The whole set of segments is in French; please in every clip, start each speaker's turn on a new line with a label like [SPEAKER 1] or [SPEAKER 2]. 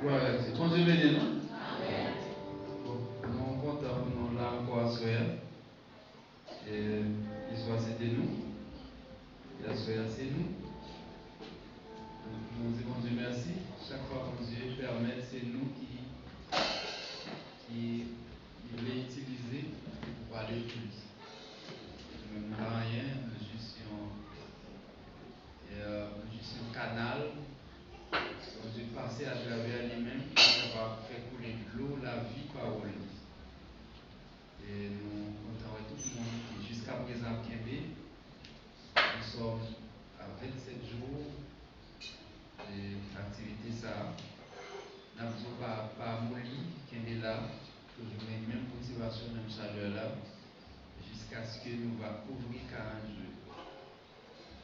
[SPEAKER 1] Bon Dieu béni, non? Amen. Nous sommes contents pour nous là encore à soir. Et l'histoire c'était nous. Et la soirée c'est nous. Donc nous disons bon Dieu merci. Chaque fois que Dieu permet, c'est nous qui voulons utiliser pour parler plus. Nous n'avons rien, nous juste un canal. Donc Dieu passer à travers lui-même pour capable faire couler de l'eau, la vie, parole. Et nous comptons tout le monde qui jusqu'à présent Kébé. Nous sommes à 27 jours d'activité ça. Nous n'avons pas molli, Kébé là, toujours la même motivation, même chaleur là, jusqu'à ce que nous va couvrir 40 jours.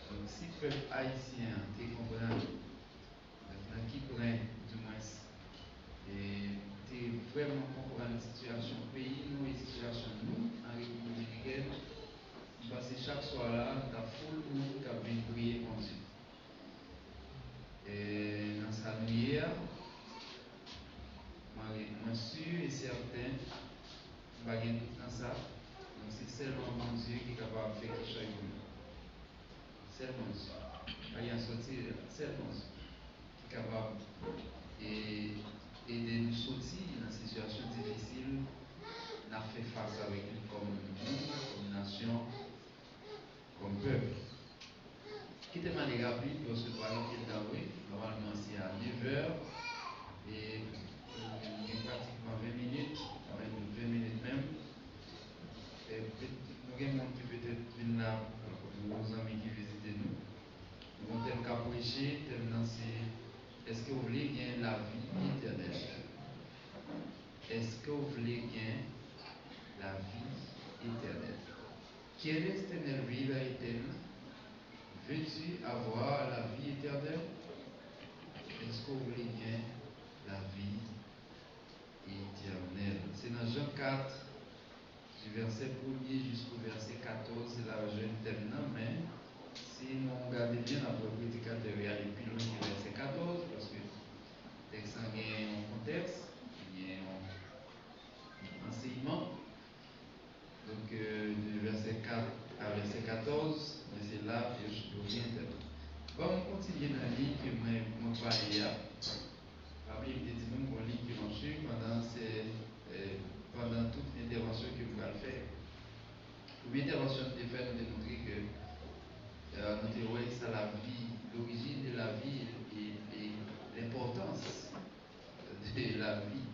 [SPEAKER 1] Donc si le peuple haïtien, tu comprends, qui prend du moins, et tu es vraiment comprendre la situation pays, nous, et situation nous, en République dominicaine, parce que chaque soir là, tu as foule de monde qui a bien prier pour Dieu. Et dans sa nuit, moi sûr et certain, je ne vais pas tout dans ça. Donc c'est seulement mon Dieu qui est capable de faire quelque chose pour nous. Seulement Dieu. Il y a sorti, seulement Dieu qui est capable d'aider nous sortir dans une situation difficile, n'a fait face avec nous comme nation, comme peuple. Quittez-moi les rapides parce que par exemple, normalement c'est à 9h et il y a pratiquement 20 minutes, avec 20 minutes même. Et nous avons des gens qui peut-être viennent là, nos amis qui visitent nous. Nous avons tel qu'à prêcher, tel c'est est-ce que vous voulez gagner la vie éternelle? Est-ce que vous voulez gagner la vie éternelle? Quelle est cette vie éternelle? Veux-tu avoir la vie éternelle? Est-ce que vous voulez gagner la vie éternelle? C'est dans Jean 4, du verset 1er jusqu'au verset 14, c'est la jeune terminant, mais si nous regardons bien notre prédicateur, il y a les plus loin du verset 14, parce que le texte a un contexte, il y a un enseignement. Donc, du verset 4 à verset 14, mais c'est là que je reviens. Bon, on continue dans la ligne que moi parlé là. Parmi les petits noms qu'on lit qui m'ont su pendant toute l'intervention que vous allez faire. L'intervention de faire nous démontrer que nous devons ça la vie, l'origine de la vie et l'importance de la vie.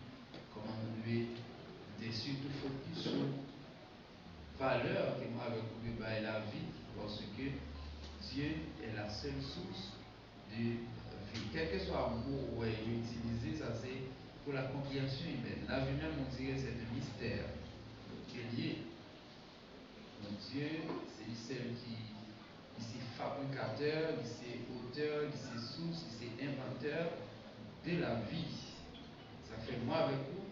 [SPEAKER 1] Comment nous devons surtout focus sur valeur que moi avec vous la vie, parce que Dieu est la seule source de vie. Quel que soit le mot où est utilisé, ça c'est pour la compréhension humaine. La vie même, on dirait c'est un mystère qui est lié. Donc Dieu, c'est celui qui est fabricateur, qui est auteur, qui est source, qui est inventeur de la vie. Ça fait moi avec vous,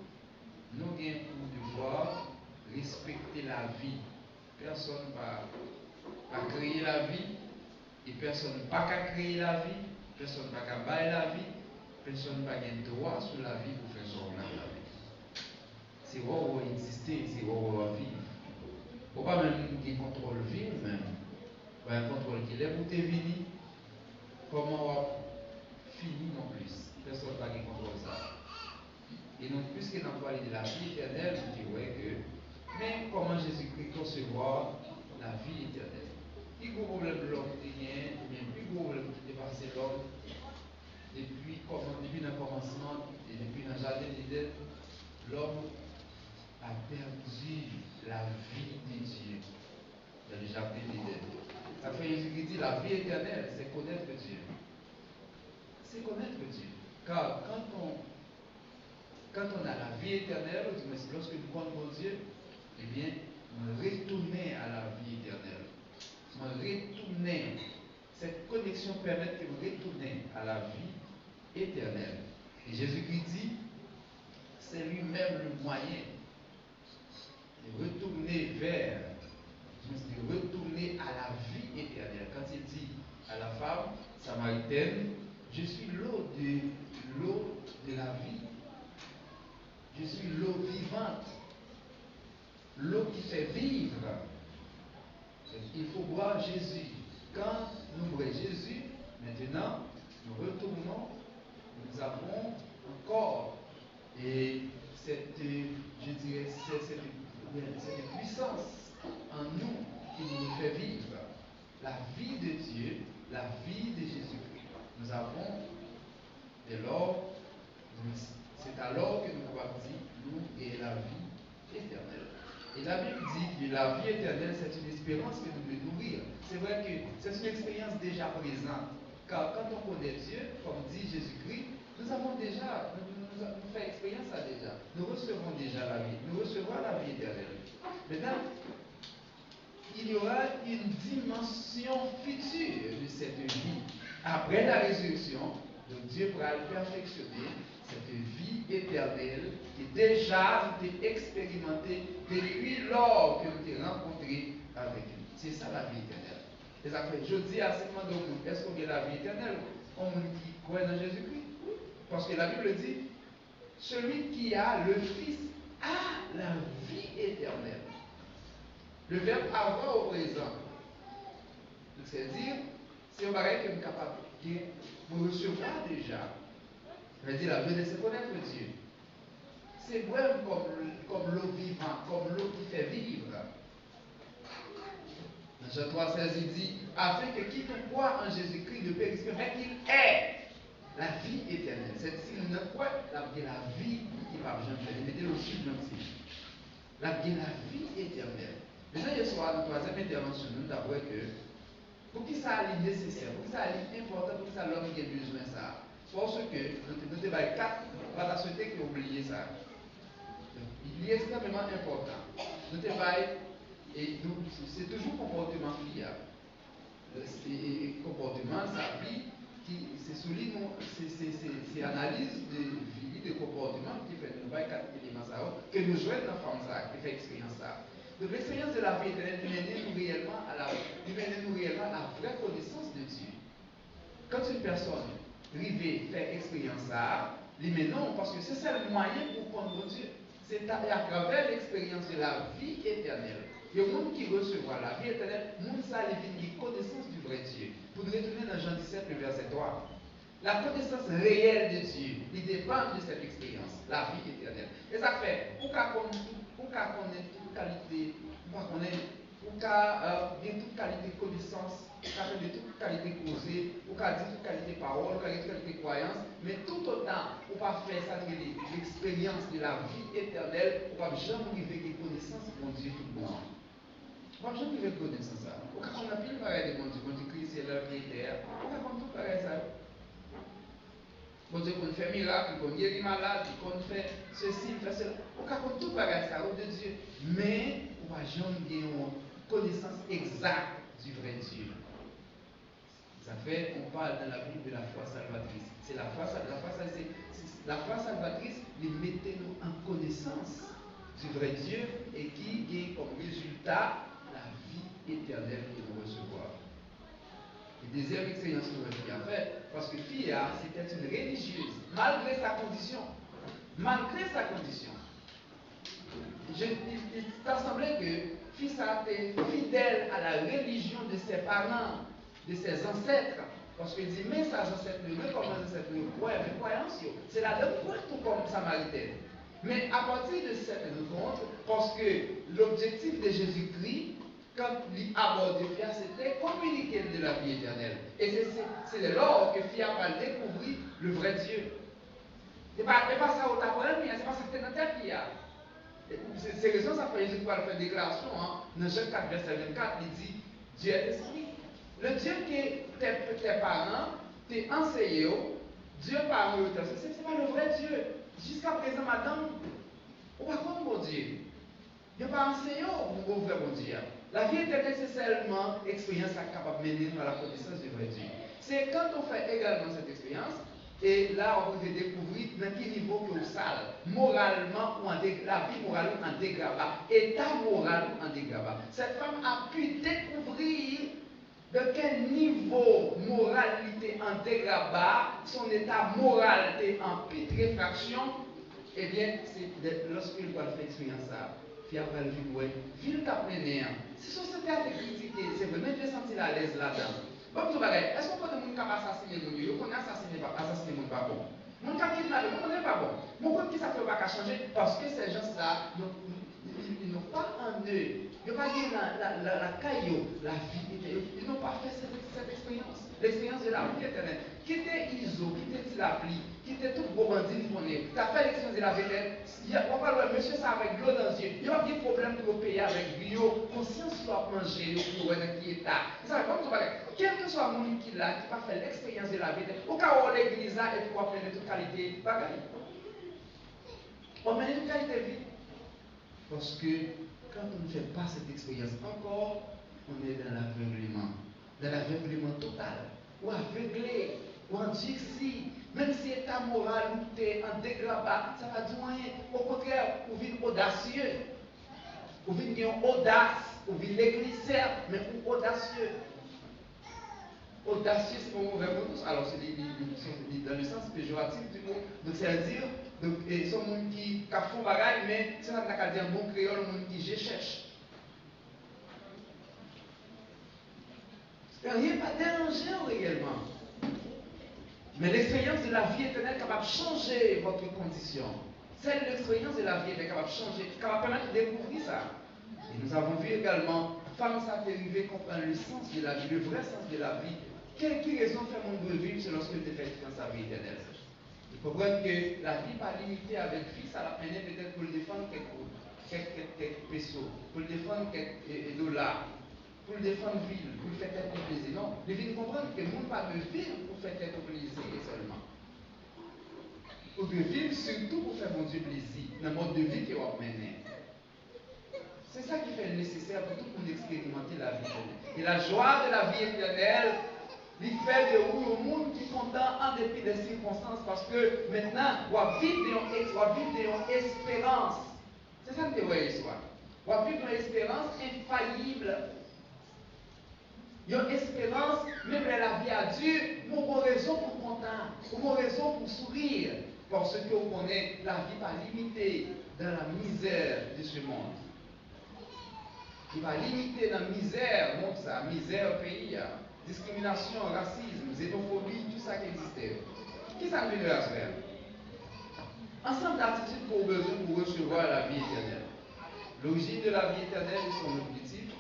[SPEAKER 1] nous avons pour devoir respecter la vie. Personne ne va créer la vie et personne ne va pas créer la vie, personne ne va pas bailler la vie, personne ne va avoir droit sur la vie pour faire son la vie. C'est où on va exister, c'est où on va vivre. Il ne faut pas même qu'il contrôle vie ou même. Il y a un contrôle qui est pour te venir, comment on va finir non plus. Personne ne va contrôler ça. Et donc, puisque nous parlons de la vie éternelle, je dirais que, mais comment Jésus-Christ concevoir la vie éternelle? Qui gros problème l'homme rien, ou bien plus gros problème qui dépasse l'homme depuis le commencement et depuis le jardin d'Éden, l'homme a perdu la vie de Dieu dans le jardin d'Éden. Ça fait Jésus-Christ dit la vie éternelle, c'est connaître Dieu. C'est connaître Dieu. Car quand on a la vie éternelle, lorsque nous connaissons Dieu, eh bien, nous retournons à la vie éternelle. Nous retournons. Cette connexion permet que nous retournions à la vie éternelle. Et Jésus-Christ dit, c'est lui-même le moyen de retourner de retourner à la vie éternelle. Quand il dit à la femme samaritaine, je suis l'eau de la vie Je suis l'eau vivante, l'eau qui fait vivre. Il faut boire Jésus. Quand nous boirons Jésus, maintenant, nous retournons, nous avons un corps. Et cette, je dirais, cette puissance en nous qui nous fait vivre. La vie de Dieu, la vie de Jésus-Christ. Nous avons, dès lors, c'est alors que nous pouvons dire, nous et la vie éternelle. Et la Bible dit que la vie éternelle, c'est une espérance que nous devons nourrir. C'est vrai que c'est une expérience déjà présente. Car quand on connaît Dieu, comme dit Jésus-Christ, nous avons déjà, nous faisons expérience à déjà. Nous recevons déjà la vie, nous recevrons la vie éternelle. Maintenant, il y aura une dimension future de cette vie. Après la résurrection, donc Dieu pourra perfectionner cette vie éternelle qui déjà été expérimentée depuis lors que nous avons rencontré avec lui. C'est ça la vie éternelle. Je dis à ce moment de est-ce qu'on a la vie éternelle? On qui croit dans Jésus-Christ? Oui. Parce que la Bible dit, celui qui a le Fils a la vie éternelle. Le verbe avoir au présent, c'est-à-dire, c'est un bagage que nous sommes capables de recevoir déjà. C'est-à-dire, la vie de se connaître Dieu. C'est vrai comme l'eau vivante, comme l'eau qui fait vivre. Dans Jean 3,16, il dit, afin que quiconque croit en Jésus-Christ ne périsse pas, mais qu'il ait la vie éternelle. C'est si nous ne croyons pas, la vie qui va jamais faire. Mettez le chiffre dans le chiffre. La vie éternelle. Maintenant, hier soir, dans la troisième intervention, nous avons que pour qui ça est nécessaire, pour qui ça est important, pour qui ça l'homme qui a besoin de ça. Parce que nous devons 4, on va souhaiter que vous oubliez ça. Il est extrêmement important. Nous devons, et c'est toujours comportement fiable. Et comportement, sa vie, c'est souligne, c'est analyse de vie, de comportement qui fait nous 4 éléments que nous jouons dans la femme ça, qui fait expérience ça. Donc l'expérience de la vie éternelle mène nous réellement à la vraie connaissance de Dieu. Quand une personne arrive à faire expérience ça, lui met non, parce que c'est ça le moyen pour comprendre Dieu. C'est à travers l'expérience de la vie éternelle. Il y a un monde qui recevra la vie éternelle, monde ça les une connaissance du vrai Dieu. Pour nous retourner dans Jean 17, le verset 3. La connaissance réelle de Dieu, il dépend de cette expérience, la vie éternelle. Et ça fait, pour qu'on connaisse toute qualité, pour qu'on ait toute qualité de connaissance, de toute qualité causée, pour qu'on dire toute qualité de parole, toute qualité de croyance, mais tout autant, pour ne pas faire ça, l'expérience de la vie éternelle, pour ne pas jamais arriver à connaissance de mon Dieu tout le monde. Pour ne jamais arriver à connaissance ça. Pour qu'on a plus pareil de mon Dieu, Christ, c'est l'œuvre qui est terre, pour qu'on tout pareil ça. Bon Dieu, qu'on fait miracle, qu'on guérit malade, qu'on fait ceci, fait cela. On peut tout pareil ça, de Dieu. Mais on va jamais avoir une connaissance exacte du vrai Dieu. Ça fait, on parle dans la Bible de la foi salvatrice. C'est la foi salvatrice, qui mettait nous en connaissance du vrai Dieu et qui gagne comme résultat la vie éternelle que nous recevons. La deuxième expérience que nous avons fait, parce que Fia, c'était une religieuse, malgré sa condition. Malgré sa condition. Il semblait que Fia était fidèle à la religion de ses parents, de ses ancêtres. Parce qu'il dit, mais ses ancêtres, mais comme les ancêtres, mais croyance, c'est la même foi tout comme Samaritaine. Mais à partir de cette rencontre, parce que l'objectif de Jésus-Christ, quand il aborde Fia, c'était communiquer de la vie éternelle. Et c'est de lors que Fia va découvrir le vrai Dieu. Ce n'est pas ça au tapon, mais c'est pas ça que c'est dans ta vie. C'est raison ça fait Jésus va faire une déclaration. Dans Jean 4, verset 24, il dit Dieu est esprit. Le Dieu que tes parents t'ont enseigné, Dieu par eux, ce n'est pas le vrai Dieu. Jusqu'à présent, madame, on va comme mon Dieu. Il n'y a pas enseigné pour ouvrir mon Dieu. La vie éternelle, c'est seulement l'expérience capable de mener à la connaissance du vrai Dieu. C'est quand on fait également cette expérience, et là on peut découvrir dans quel niveau que vous sale, moralement ou en la vie morale en dégradant, état moral en dégradant. Cette femme a pu découvrir de quel niveau moralité en dégradant, son état moral était en putréfaction. eh bien, lorsqu'il va faire expérience ça, il va le vivre, ville t'a mené. Si société a été critiquée, c'est vrai, mais je senti à l'aise là-dedans. Bon, tout bagage, est-ce qu'on peut de monde qui a assassiné mon Dieu, qu'on a assassiné mon pas bon. Mon cap kidnappé, mon n'est pas bon. Mon compte qui ça fait pas changer parce que ces gens-là, ils n'ont pas en eux, ils n'ont pas dit la caillou, la vie, ils n'ont pas fait cette expérience. L'expérience de la vie éternelle. Quitter ISO, quitter Tilapli, quitter tout gros bandit qu'on est. Tu as fait l'expérience de la vie éternelle. On va voir monsieur ça avec l'eau dans les yeux. Il n'y a pas de problème pour payer avec bio. Conscience soit manger, pour être qui est là. Ça va comme ça. Quel que soit le monde qui est là, qui va faire l'expérience de la vie éternelle. Au cas où l'église là et pour apprendre toute qualité, bagaille. On met une qualité de vie. Parce que quand on ne fait pas cette expérience encore, on est dans l'aveuglement. Dans l'aveuglement total. Ou aveuglé, ou en dixie. Même si état moral ou t'es en dégrabat, ça va dire rien. Au contraire, vous vivez audacieux. Vous vivez une audace. Vous vivez l'église, certes, mais vous audacieux. Audacieux, c'est un mauvais mot. Alors, c'est dans le sens péjoratif du mot. Donc, c'est-à-dire, ils sont des gens qui font bagaille, mais c'est ça qu'on a dit en bon créole, les gens qui je cherche. Rien n'est pas dérangeant réellement. Mais l'expérience de la vie éternelle est capable de changer votre condition. C'est l'expérience de la vie éternelle capable de changer, capable de permettre de découvrir ça. Et nous avons vu également, femme ça qui est arrivé comprendre le sens de la vie, le vrai sens de la vie. Quelle raison fait mon de vivre c'est lorsque tu fais expérience de la vie éternelle. Il faut comprendre que la vie n'est pas limitée avec vie, ça la permet peut-être pour le défendre quelques pesos, pour le défendre quelques dollars. Pour le défendre ville, pour le faire tête au plaisir. Non, les villes comprennent que le monde pas de vivre pour faire tête au plaisir seulement. Pour de vivre surtout pour faire mon Dieu plaisir, dans le mode de vie qui est mené. C'est ça qui fait le nécessaire pour tout le monde expérimenter la vie éternelle. Et la joie de la vie éternelle, il fait de vous le monde qui est content en dépit des circonstances parce que maintenant, on va vivre une espérance. C'est ça que vous voyez, soit. On va vivre une espérance infaillible. Il y a une espérance, même la vie a dure, pour une raison pour content, pour une raison pour sourire, parce que vous connaissez la vie pas limitée dans la misère de ce monde. Il va limiter dans la misère, montre ça, misère au pays, discrimination, racisme, xénophobie, tout ça qui existait. Qui ça veut dire à faire? Ensemble d'attitudes pour besoin pour recevoir la vie éternelle. L'origine de la vie éternelle et son objectif.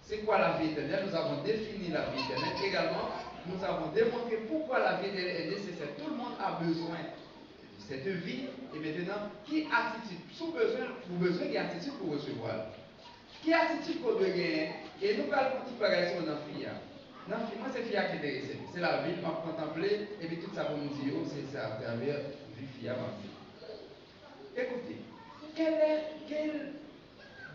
[SPEAKER 1] C'est quoi la vie éternelle? Nous avons défini la vie éternelle. Également, nous avons démontré pourquoi la vie éternelle est nécessaire. Tout le monde a besoin de cette vie. Et maintenant, qui attitude? Sous besoin, vous besoin d'attitude pour recevoir. Qui attitude pour le gagner? Et nous parlons de bagage sur notre fille. Moi, c'est fille qui est intéressée. C'est la vie, m'a contemplé, et puis tout ça pour nous dire, oh, c'est ça à travers vie fille avant. Écoutez, quelle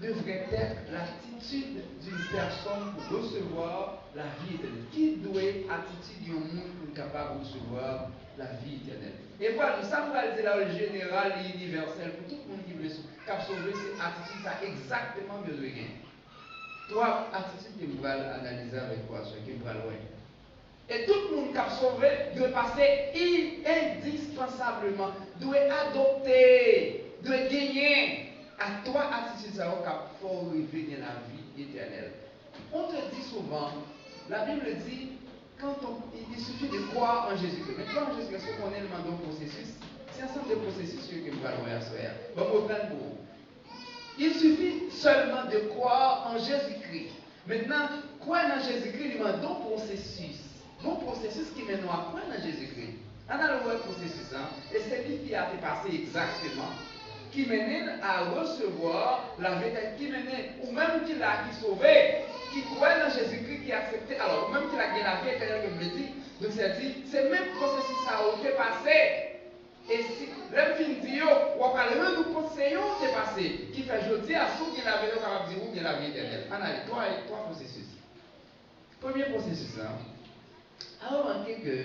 [SPEAKER 1] devrait être l'attitude d'une personne pour recevoir la vie éternelle? Qui doit attitude d'un monde pour être capable de recevoir la vie éternelle? Et voilà, nous savons dire là, le général et universel pour tout le monde qui veut sauver, c'est attitude, ça exactement besoin. Trois attitudes que nous allons analyser avec toi, ce qui nous va loin. Et tout le monde qui a sauvé doit passer indispensablement, doit adopter, doit gagner à trois attitudes pour revenir à la vie éternelle. On te dit souvent, la Bible dit, il suffit de croire en Jésus-Christ. Mais croire en Jésus-Christ, c'est qu'on est le mandat processus. C'est un ensemble de processus que nous allons voir à soir. Bon, on reprend pour. Il suffit seulement de croire en Jésus-Christ. Maintenant, croire en Jésus-Christ, il y a un processus. Bon processus qui mène à croire en Jésus-Christ. On a le processus, hein, et c'est lui qui a été passé exactement, qui mène à recevoir la vérité, qui mène, ou même qui l'a sauvé, qui croit en Jésus-Christ, qui a accepté, alors, ou même qui a gagné la vie éternelle, comme je l'ai dit. Donc, c'est-à-dire, c'est le même processus ça a été passé. Et si l'homme fin dit, on va le nous conseiller qui passé, qui fait jeudi à ceux qui l'avaient capable de dire où la vie éternelle. On a trois processus. Premier processus, hein. Alors, on dit que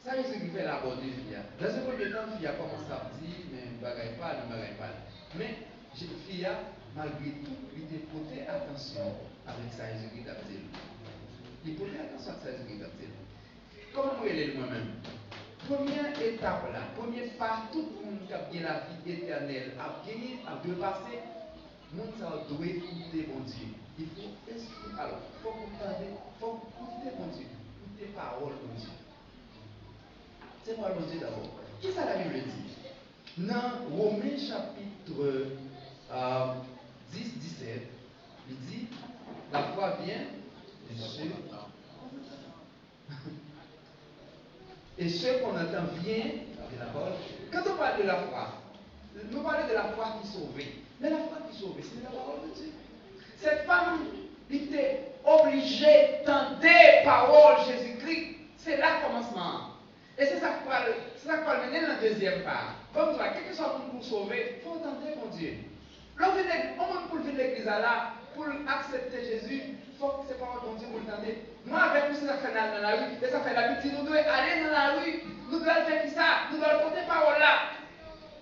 [SPEAKER 1] ça c'est ce qui fait la bonne vie. Dans ce premier temps, la fille a commencé à dire, mais ne bagaille pas, ne bagaille pas. Mais la fille, malgré tout, il était porté attention avec ça Jésus-Christ a dit. Il portait attention à ça Jésus-Christ a dit. Comment moi, elle est moi-même? Première étape là, premier pas, tout le monde qui a bien la vie éternelle, a gagné, a de passer, le monde doit écouter mon Dieu. Il faut esprit, alors, il faut écouter mon Dieu, écouter parole mon Dieu. C'est parole mon Dieu d'abord. Qu'est-ce que la Bible dit? Dans Romains chapitre 10-17, il dit, la foi vient de ceux. Et ce qu'on entend vient de la parole. Quand on parle de la foi, nous parlons de la foi qui sauve. Mais la foi qui sauve, c'est la parole de Dieu. Cette femme était obligée d'entendre la parole de Jésus-Christ. C'est là le commencement. Et c'est ça qu'on va mener dans la deuxième part. Comme toi, quelque chose pour sauver, il faut entendre mon Dieu. Lorsqu'on pour venir l'église là, pour accepter Jésus, il faut que ces paroles de Dieu vous l'entendez. Moi, avec nous, c'est ça fait dans la rue. Et ça fait l'habitude, nous devons aller dans la rue. Nous devons faire qui ça? Nous devons porter parole là.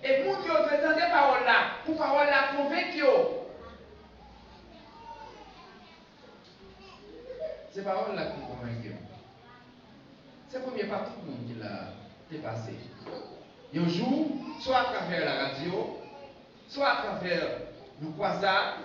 [SPEAKER 1] Et nous devons entendre parole là. Pour parole là, convaincre. Ces paroles là qui convainquent. C'est le premier pas tout le monde qui l'a dépassé. Un jour, soit à travers la radio, soit à travers nos croisades,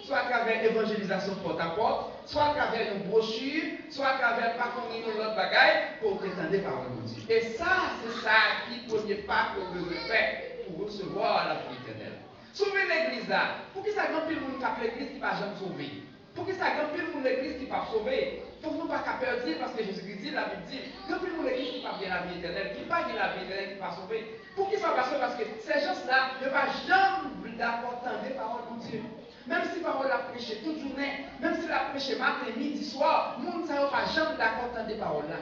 [SPEAKER 1] soit à travers l'évangélisation porte à porte, soit à travers nos brochures, soit à travers pas qu'on ait l'autre bagaille pour prétendre parole de Dieu. Et ça, c'est ça qui est le premier pas qu'on veut faire pour recevoir la vie éternelle. Sauver l'église là, pour qui ça grand pile monde qui l'église qui ne va jamais sauver? Pour qui ça grand pile monde l'église qui ne va pas sauver? Pour nous pas perdre parce que Jésus-Christ dit, la Bible dit, grand pile monde l'église qui ne va pas bien la vie éternelle, qui ne va pas bien la vie éternelle, qui ne va pas sauver. Pour qui ça va sauver? Parce que ces gens-là ne vont jamais d'accord entendre les paroles de Dieu. Même si parole a prêché toute journée, même si la prêché matin, midi, soir, le monde ne va jamais d'accord entendre les paroles là.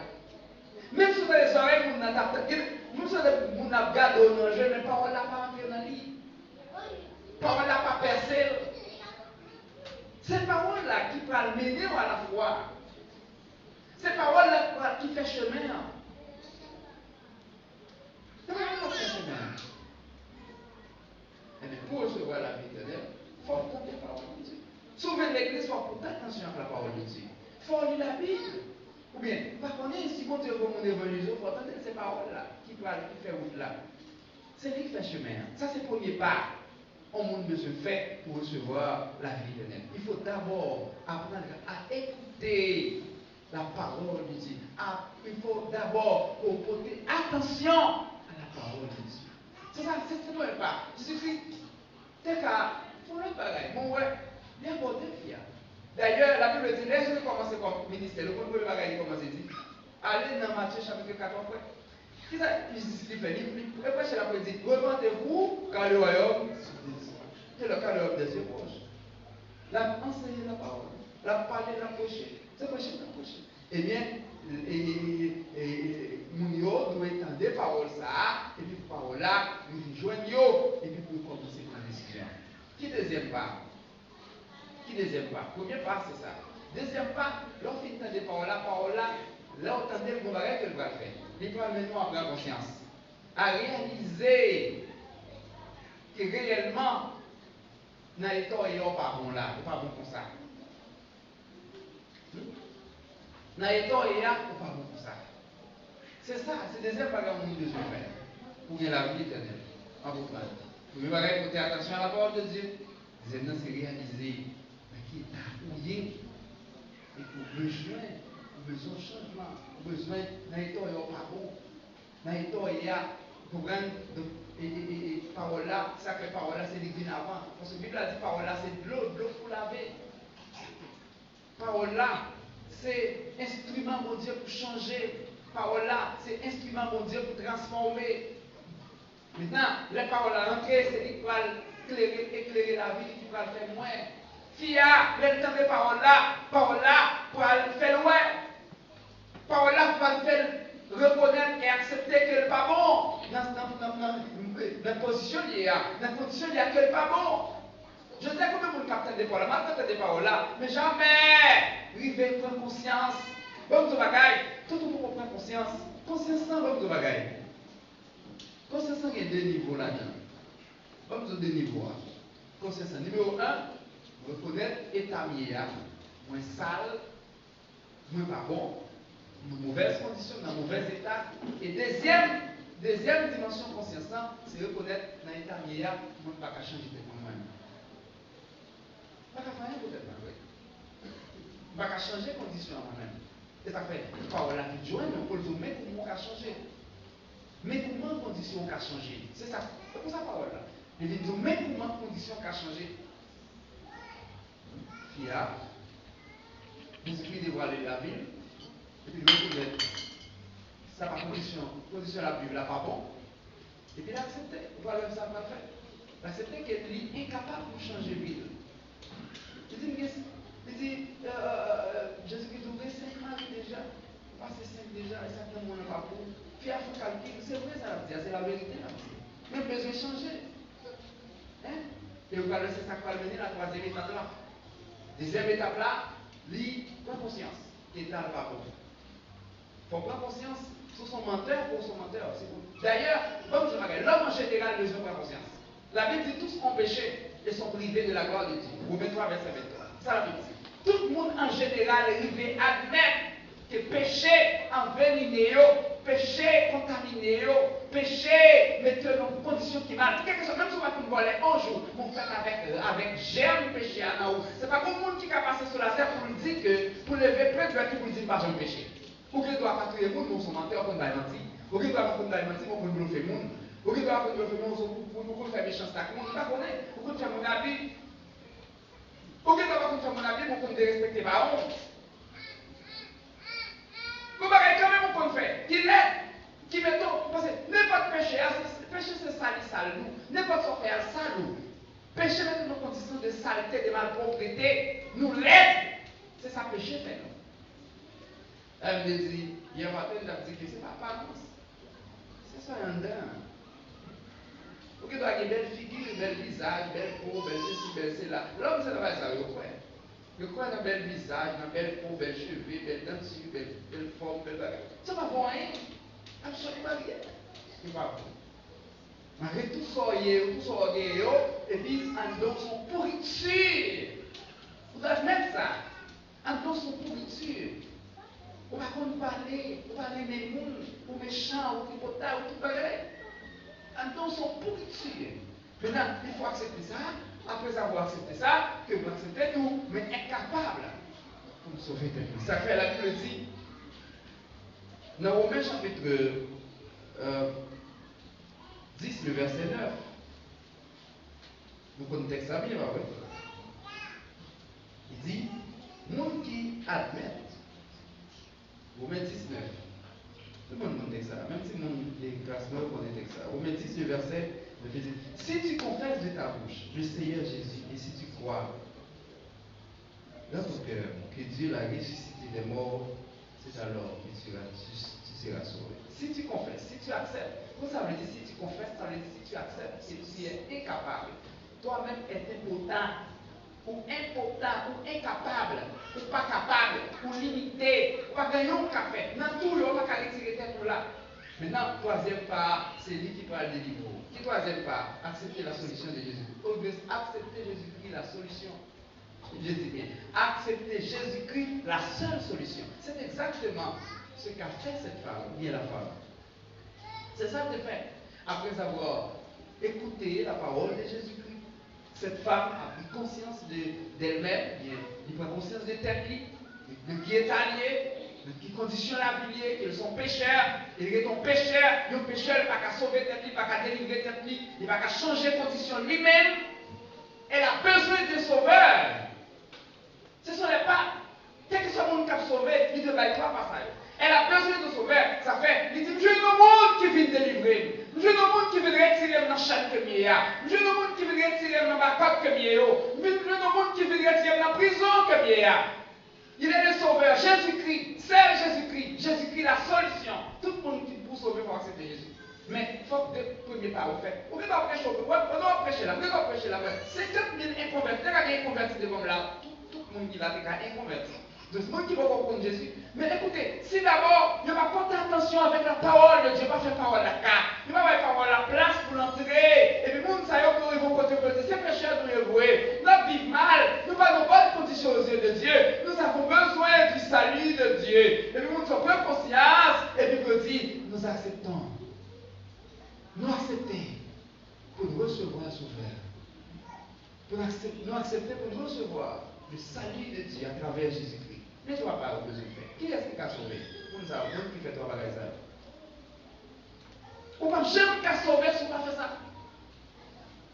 [SPEAKER 1] Même si vous avez les oreilles, vous n'avez pas gardé dans le jeu, mais parole là pas entré dans le lit. Parole là pas percé. C'est parole là qui peut le mener à la foi. C'est parole là qui fait chemin. C'est parole qui fait chemin. Et pour recevoir la vie éternelle, il faut entendre les paroles de Dieu. Souvent l'église, il faut porter attention à la parole de Dieu. Il faut lire la Bible. Ou bien, par contre, si mon Dieu veut mon évangile, il faut entendre ces paroles-là qui fait route là. C'est lui qui fait chemin. Ça, c'est le premier pas. On monde de se faire pour recevoir la vie éternelle. Il faut d'abord apprendre à écouter la parole de Dieu. Il faut d'abord porter attention à la parole de Dieu. C'est ça, c'est le premier pas. Jésus-Christ, t'es qu'à faire le bagage. Bon, ouais, bien porté, fier. D'ailleurs, la Bible dit, laissez-nous commencer comme ministère. Le premier bagage, il commence à dire, allez dans Matthieu chapitre 4, après. Qu'est-ce que Jésus fait? Il prêche la parole, il dit, repentez-vous, car le royaume, c'est le cas de l'homme des yeux proches. La enseigner la parole, la parler, la prêcher. C'est prêcher, la prêcher. Eh bien, Mounio doit entendre des paroles, ça, et puis pour parole là, nous joignons, et puis pour commencer par la décision. Qui deuxième pas? Premier pas, c'est ça. Deuxième pas, lorsqu'on entend des paroles là, là, on entend le bon bagage qu'elle va faire. Il va maintenant à prendre conscience, à réaliser que réellement, dans les temps, il n'y a pas bon là, il n'y a pas bon comme ça. Dans les temps, il n'y a pas bon comme ça. C'est ça, c'est le deuxième bagage que nous devons faire pour gagner la vie éternelle. En vous parlant. Premier bagage, porter attention à la parole de Dieu. Deuxièmement, c'est réaliser qui est appuyé et pour besoin de changement, besoin dans les temps, il n'y a pas bon. Dans les temps, il y a pour prendre et parole là, sacrée parole là, c'est l'église avant. Parce que la Bible a dit parole là, c'est de l'eau pour laver. Parole là, c'est instrument mon Dieu pour changer. Parole là, c'est instrument mon Dieu pour transformer. Maintenant, les paroles à l'entrée, c'est lui qui va éclairer la vie, qui va le faire moins. Fia, le temps de parole là, pour le faire loin. Parole là, pour le faire reconnaître et accepter que le pas bon. Dans la position liée, dans la condition liée que le pas bon. Je sais combien de monde capte des paroles, des paroles là, mais jamais river prendre conscience. Bon, tout bagaille, tout le monde prend conscience. Conscience sans bon, tout bagaille. Conscience sans, il y a deux niveaux là-dedans. Bon, deux niveaux. Conscience numéro 1, reconnaître état mieux, moins sale, moins pas bon, dans mauvaise condition, dans mauvais état. Et deuxième,
[SPEAKER 2] Deuxième dimension conscience, c'est reconnaître dans l'état meilleur, je ne peux pas changer de moi-même. Je ne peux pas faire rien peut-être, oui. Je ne peux pas changer de condition à moi-même. Et ça fait, parole la vie de Joël, on peut le dire, mais comment on va changer? Mais comment condition on va changer? C'est ça, c'est pour ça parole là. Il dit, mais comment condition on va changer? Fia, Jésus-Christ devra aller la ville, et puis reconnaître, ça va condition la Bible là pas bon. Et puis l'accepter, voilà ça va faire. L'accepter qu'elle est incapable de changer la vie. Il dit, Jésus-Christ ouvrait 5 ans déjà, passé 5 déjà, et ça ne m'en a pas pour. Puis il faut calculer, c'est vrai ça, c'est la vérité là. Mais besoin de changer. Hein? Et vous allez laisser ça va venir la troisième étape là. Deuxième étape là, prend conscience. État pas bon. Il faut prendre conscience sur son menteur pour son menteur. D'ailleurs, l'homme en général a besoin de prendre conscience. La Bible dit tous ont péché et sont privés de la gloire de Dieu. Romains 3, verset 23. Ça la Bible dit. Tout le monde en général est arrivé à admettre que péché enveniné, péché contaminé, péché mettre dans une condition qui mal. Quelque chose, même si on va voler un jour, on fait avec germe péché à nous. Ce n'est pas comme le monde qui a passé sur la terre pour lui dire que, pour lever plein de vertus pour lui dire pas j'aime péché. Ou qu'il doit pas tuer le monde, son menteur, on va mentir. Ou qu'il doit pas mentir, on va bluffer le monde. Ou qu'il doit pas bluffer le monde, on va faire méchanceté avec le monde. Il ne connaît pas. Ou qu'il doit faire mon avis. Ou qu'il doit pas faire mon avis, on va respecter ma honte. Vous voyez quand même qu'on fait. Qui mettons, parce que n'importe péché, péché c'est sale nous. N'importe quoi faire sale nous. Péché met nos conditions de saleté, de malpropreté, nous l'aide. C'est ça péché fait nous. Elle me dit, hier matin, elle a dit que c'est pas apparence. C'est ça un dedans. Vous qui doit avoir une belle figure, un bel visage, belle peau, belle ceci, belle cela. L'homme, c'est pas ça, vous croyez. Je crois dans un bel visage, dans belle peau, belle cheveux, belle denture, belle forme, belle bagage. Ça va voir rien. Absolument rien. C'est pas bon. Arrête tout ça, et puis en dans son pourriture. Vous devez mettre ça. En dans son pourriture. On va parler des mondes, ou méchants, ou tripotants, ou tout bagage. En dans son pourriture. Maintenant, il faut accepter ça. Après avoir accepté ça, que vous acceptez tout, mais incapable pour nous sauver de nous. Ça fait la Bible dit, dans Romains chapitre 10, le verset 9, vous connaissez ça bien, oui. Il dit, monde qui admettent, Romains 10, 9, tout le monde connaît ça, même si les classeurs connaissent ça. Romains 10, le verset 9, il dit, si tu confesses de ta bouche le Seigneur Jésus, et si tu crois dans ton cœur que Dieu l'a ressuscité des morts, c'est alors que tu seras sauvé. Si tu confesses, si tu acceptes, ça veut dire si tu confesses, ça veut dire si tu acceptes que tu es incapable, toi-même es impotent, ou incapable, ou pas capable, ou limité, ou pas gagner un café. Dans tout le monde, on va retirer tête là. Maintenant, troisième part, c'est lui qui parle des livres. Qui troisième part? Accepter la solution de Jésus-Christ. Accepter Jésus-Christ, la solution. Je dis bien, accepter Jésus-Christ, la seule solution. C'est exactement ce qu'a fait cette femme, bien la femme. C'est ça qu'elle fait. Après avoir écouté la parole de Jésus-Christ, cette femme a pris conscience d'elle-même, elle prend conscience de tête, de qui est allié, de qui conditionne la vie, qu'ils sont pécheurs, il est un pécheur, il ne va pas sauver tête, il ne va pas délivrer tête, il ne va pas changer condition lui-même. Elle a besoin de sauveur. Ce sont les pas. Quel que soit le monde qui a sauvé, il ne va pas ça. Elle a besoin de sauveur. Ça fait, il dit, je veux le monde qui vient délivrer. Je veux le monde qui vient retirer dans la chaîne que je veux le monde qui vient retirer dans la côte que je veux le monde qui vient retirer dans la prison que je Il est le sauveur. Jésus-Christ, c'est Jésus-Christ. Jésus-Christ, la solution. Tout le monde qui pour sauver pour accepter Jésus. Mais il faut que le premier pas au fait. On ne peut pas prêcher là. On doit prêcher là. 50 000 inconvertis. Il y a des inconvertis devant là. Tout le monde qui va être inconverti. Donc, ce monde qui va comprendre Jésus. Mais écoutez, si d'abord, il va porter attention avec la parole de Dieu, pas faire parole à la carte. Il va faire parole à la place pour l'entrer. Et puis, les gens, ça y est, ils vont contempler. C'est pécheur de l'avouer. Nous vivons mal. Nous pas dans bonnes conditions aux yeux de Dieu. Nous avons besoin du salut de Dieu. Et puis, les gens sont plein conscience. Et puis, ils disent, nous acceptons. nous accepter pour recevoir le Sauveur. Nous accepter pour recevoir le salut de Dieu à travers Jésus-Christ. Mais tu ne vas pas avoir besoin de faire. Qui est-ce qui a sauvé? Vous savez, qui fait trois bagages ça? Ou pas jamais qu'à sauver si on pas fait ça.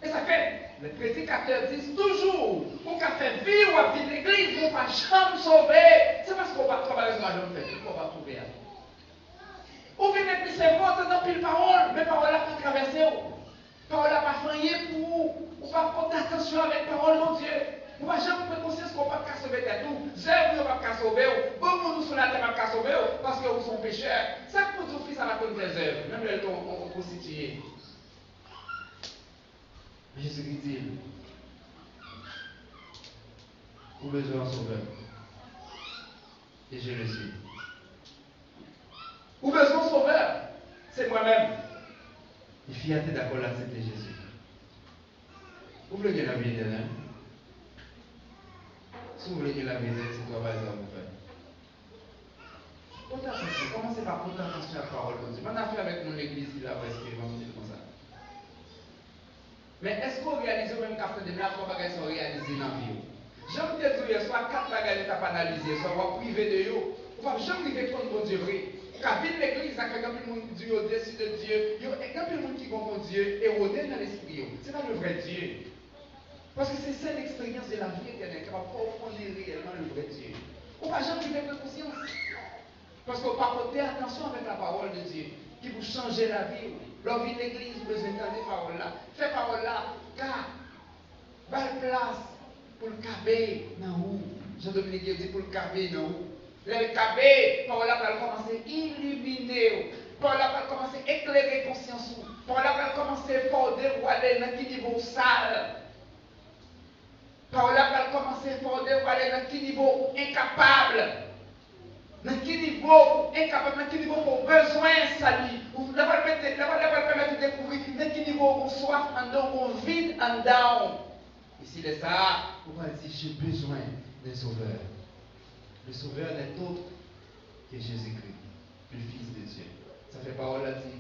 [SPEAKER 2] Et ça fait, les prédicateurs disent toujours, on a fait vivre ou à vivre l'église, on ne va jamais sauver. C'est parce qu'on va travailler sur la jambe faite, qu'on va trouver. Ou bien l'église, c'est bon, c'est dans pile parole, mais parole n'a pas traversé. Parole n'a pas fait pour vous. On va porter attention avec la parole de Dieu. On ne va jamais prendre conscience qu'on ne va pas sauver tout. Zèbre, on ne va pas sauver. Beaucoup de nous sur la terre ne va pas sauver parce que vous sont pécheurs. Ça, pour vos fils, ça va connaître les œuvres. Même les temps, on constitué. Jésus-Christ dit, vous avez besoin d'un sauveur. Et je le suis. Vous avez besoin d'un sauveur. C'est moi-même. Et fierté d'accord d'accepter Jésus. Vous voulez que la vie éternelle? Si vous voulez que la vie éternelle, c'est quoi par exemple vous faites? Portez attention. Commencez par porter attention à la parole de Dieu. On a fait avec mon église qui l'a expérimenté comme ça. Mais est-ce qu'on réalise même qu'après des là, trois bagages sont réalisés dans la vie? J'aime te dire, soit quatre bagages que tu as analysés, soit on va priver de eux. On va jamais vivre contre mon Dieu vrai. Quand vient l'église, ça fait quand monde dit au-dessus de Dieu, il y a quand le monde qui comprend Dieu érodé dans l'esprit. Ce n'est pas le vrai Dieu. Parce que c'est ça l'expérience de la vie éternelle qui va profondre réellement le vrai Dieu. On ne va jamais vivre de conscience. Parce qu'on va porter attention avec la parole de Dieu qui vous changer la vie. Leur vie d'église, vous entendez parole là. Fait parole là, car, belle place pour le cabé dans où. Jean-Dominique dit pour le cabé dans où. Le cabé, parole là va commencer à illuminer. Parole là va commencer à éclairer conscience. Parole là va commencer à forder ou aller dans quel niveau sale. Parole là va commencer à forder ou aller dans quel niveau incapable. Dans quel niveau incapable, dans quel niveau pour besoin de salut. La va permettre de découvrir dans quel niveau on soif en dedans, on vide en dedans. Et s'il est ça, on va dire j'ai besoin d'un sauveur. Le sauveur n'est autre que Jésus-Christ, le Fils de Dieu. Ça fait parole là dit,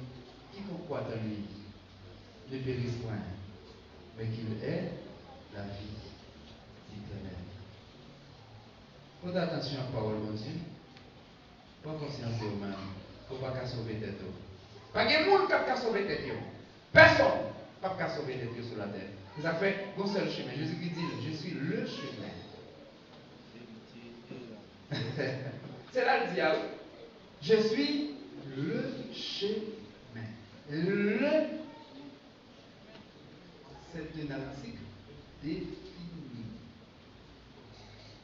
[SPEAKER 2] quiconque croit en lui ne périsse point, mais qu'il ait la vie éternelle. Faites attention à la parole de Dieu. Pas conscience de vous-même. Il ne faut pas sauver tête. Pas de monde qui peut sauver tête. Personne ne peut sauver tête sur la terre. Ça fait un seul chemin. Jésus-Christ dit, je suis le chemin. C'est là le diable. Je suis le chemin. Le, c'est un article défini.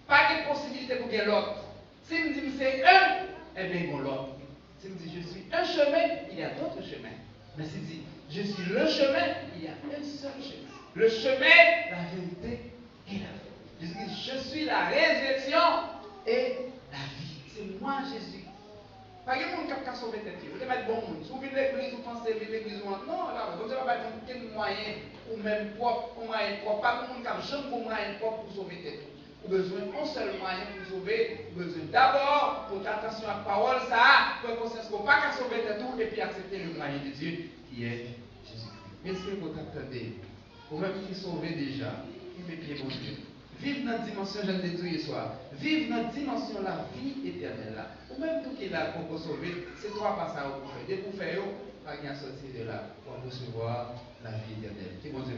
[SPEAKER 2] Pas de possibilité pour qu'il l'autre. Si me dit c'est un, eh bien bon l'autre. Si me dit je suis un chemin, il y a d'autres chemins. Mais s'il dit je suis le chemin, il y a un seul chemin. Le chemin, la vérité et la vie. Jésus dit je suis la résurrection et la vie. C'est moi Jésus. Pas de monde qui a sauvé tête. Vous devez mettre bon monde. Si vous venez l'église, vous pensez que l'église, non, là, vous ne devez pas mettre quel moyen ou même propre, ou moyen propre. Pas de monde qui a jamais un moyen propre pour sauver tête. Vous avez besoin d'un seul moyen pour sauver. Vous avez besoin d'abord pour faire attention à la parole, ça, pour conscience qu'on ne peut pas sauver tout et puis accepter le moyen de Dieu qui est Jésus-Christ. Est-ce que vous attendez? Vous-même qui sauvez déjà, qui met pied mon Dieu. Vive notre dimension, je l'ai dit hier soir. Vive notre dimension, la vie éternelle là. Ou même tout qui est là pour vous sauver, c'est toi pas ça vous faites. Dès que vous faites, pas bien sortir de là pour recevoir la vie éternelle. Qui bon Dieu